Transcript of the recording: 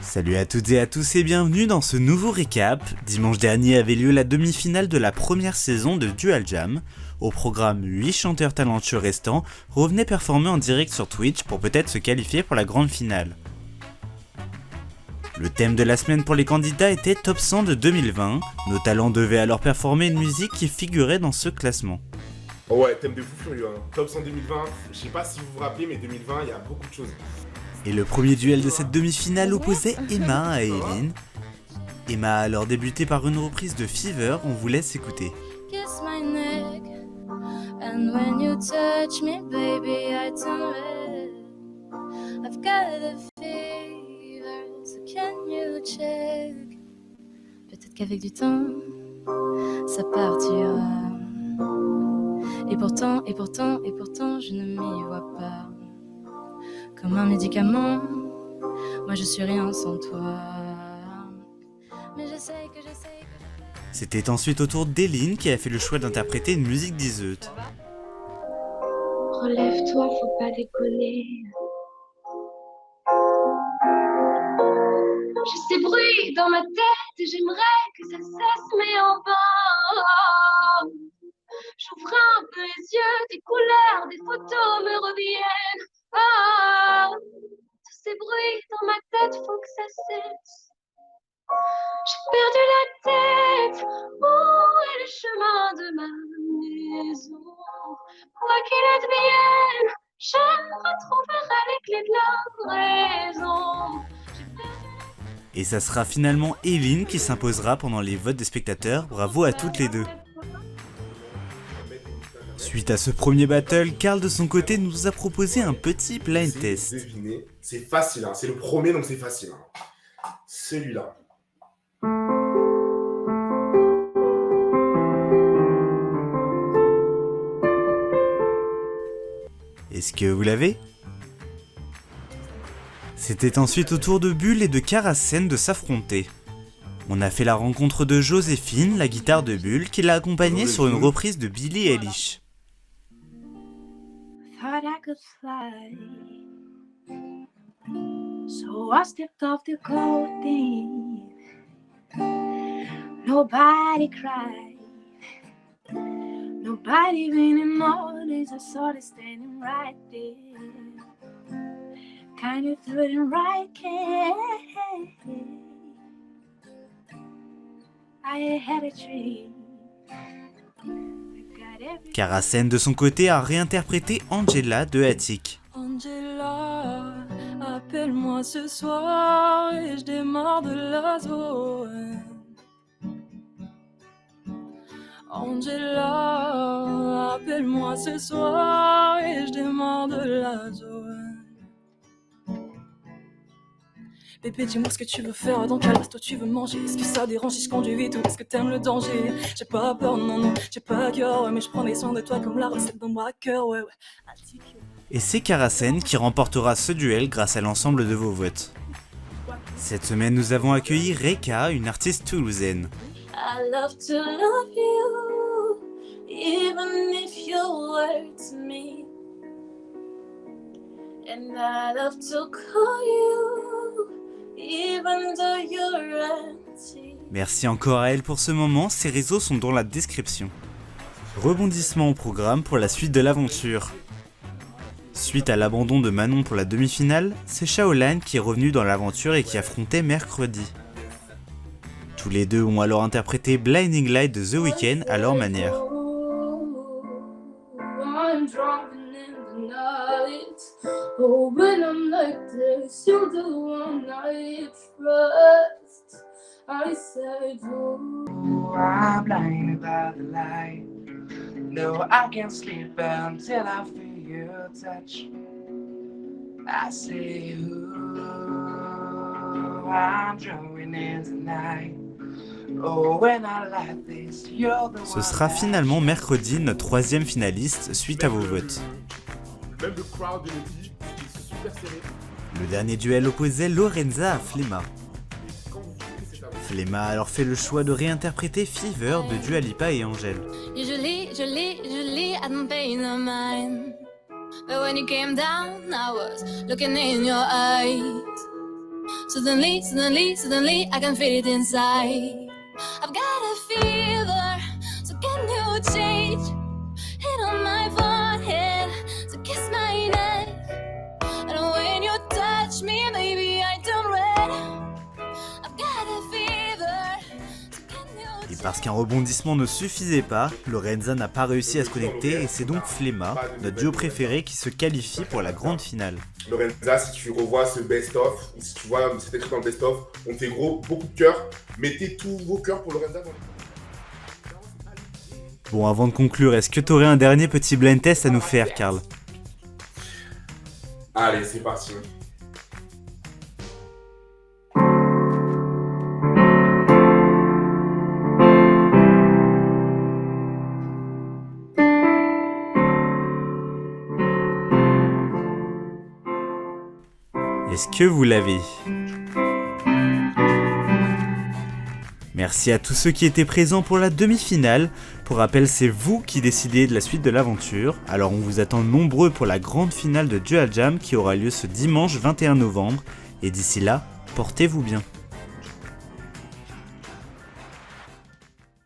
Salut à toutes et à tous et bienvenue dans ce nouveau récap. Dimanche dernier avait lieu la demi-finale de la première saison de Dual Jam. Au programme, 8 chanteurs talentueux restants revenaient performer en direct sur Twitch pour peut-être se qualifier pour la grande finale. Le thème de la semaine pour les candidats était Top 100 de 2020. Nos talents devaient alors performer une musique qui figurait dans ce classement. Oh ouais, thème de fou furieux, hein. Top 100 2020, je sais pas si vous vous rappelez, mais 2020, il y a beaucoup de choses. Et le premier duel de cette demi-finale opposait Emma à Eileen. Emma a alors débuté par une reprise de Fever, on vous laisse écouter. Kiss my neck, and when you touch me, baby, I turn red. I've got a fever, so can you check? Peut-être qu'avec du temps, ça partira. Et pourtant, je ne m'y vois pas. Comme un médicament, moi je suis rien sans toi. Mais je sais que C'était ensuite au tour d'Eileen qui a fait le choix d'interpréter une musique d'Iseut. Relève-toi, faut pas déconner. J'ai ces bruits dans ma tête et j'aimerais que ça cesse, mais en vain. J'ouvre un peu les yeux, des couleurs, des photos me reviennent. Ah, tous ces bruits dans ma tête, faut que ça cesse. J'ai perdu la tête, où est le chemin de ma maison? Quoi qu'il advienne, je retrouverai les clés de la raison. Et ça sera finalement Eileen qui s'imposera pendant les votes des spectateurs, bravo à toutes les deux. Suite à ce premier battle, Karl de son côté nous a proposé un petit blind test. Devinez, c'est facile, hein. C'est le premier donc c'est facile. Hein. Celui-là. Est-ce que vous l'avez ? C'était ensuite au tour de Bull et de Karasen de s'affronter. On a fait la rencontre de Joséphine, la guitare de Bull, qui l'a accompagnée sur une reprise de Billie Eilish. Thought I could fly, so I stepped off the codeine. Nobody cried, nobody even noticed. I saw it standing right there, kind of threw it right can. I had a dream. Karasen de son côté a réinterprété Angela de Attic. Angela, appelle-moi ce soir et je démarre de la zone. Angela, appelle-moi ce soir et je démarre de la zone. Bébé, dis-moi ce que tu veux faire, dans quel resto tu veux manger. Est-ce que ça dérange si je conduis vite ou est-ce que t'aimes le danger? J'ai pas peur, non, j'ai pas cœur, ouais, mais je prends des soins de toi comme la recette d'un braqueur, ouais. Et c'est Karasen qui remportera ce duel grâce à l'ensemble de vos votes. Cette semaine, nous avons accueilli Reka, une artiste toulousaine. I love to love you, even if you hurt me. And I love to call you, even though you're empty. Merci encore à elle pour ce moment, ses réseaux sont dans la description. Rebondissement au programme pour la suite de l'aventure. Suite à l'abandon de Manon pour la demi-finale, c'est Shaolan qui est revenu dans l'aventure et qui affrontait Mercredi. Tous les deux ont alors interprété Blinding Light de The Weeknd à leur manière. Oh, when I'm like this, you're the one I trust. I said, oh, I'm blinded by the light. No, I can't sleep until I feel your touch. I say, ooh, I'm drawing in tonight. Oh, when I like this, you're the one. Ce sera finalement Mercredi, notre troisième finaliste, suite à vos votes. Même le crowd de Lady, il est super serré. Le dernier duel opposait Lorenza à Flema. Et quand vous écoutez cette aventure, Flema a alors fait le choix de réinterpréter Fever de Dua Lipa et Angèle. usually I don't pay no mind. But when you came down, I was looking in your eyes. Suddenly, I can feel it inside. I've got a fever, so can you change? Hit on my forehead, so kiss my neck. And when you touch me, baby, I turn red. I've got a fever, so can you Et parce qu'un rebondissement ne suffisait pas, Lorenza n'a pas réussi à se connecter et c'est donc Flemma, notre duo préféré, qui se qualifie pour la grande finale. Lorenza, si tu revois ce best-of, ou si tu vois cet écrit dans le best-of, on fait beaucoup de cœurs. Mettez tous vos cœurs pour Lorenza dans le... Bon, avant de conclure, est-ce que t'aurais un dernier petit blind test à nous faire, Karl? Allez, c'est parti. Est-ce que vous l'avez? Merci à tous ceux qui étaient présents pour la demi-finale. Pour rappel, c'est vous qui décidez de la suite de l'aventure. Alors on vous attend nombreux pour la grande finale de Dual Jam qui aura lieu ce dimanche 21 novembre. Et d'ici là, portez-vous bien.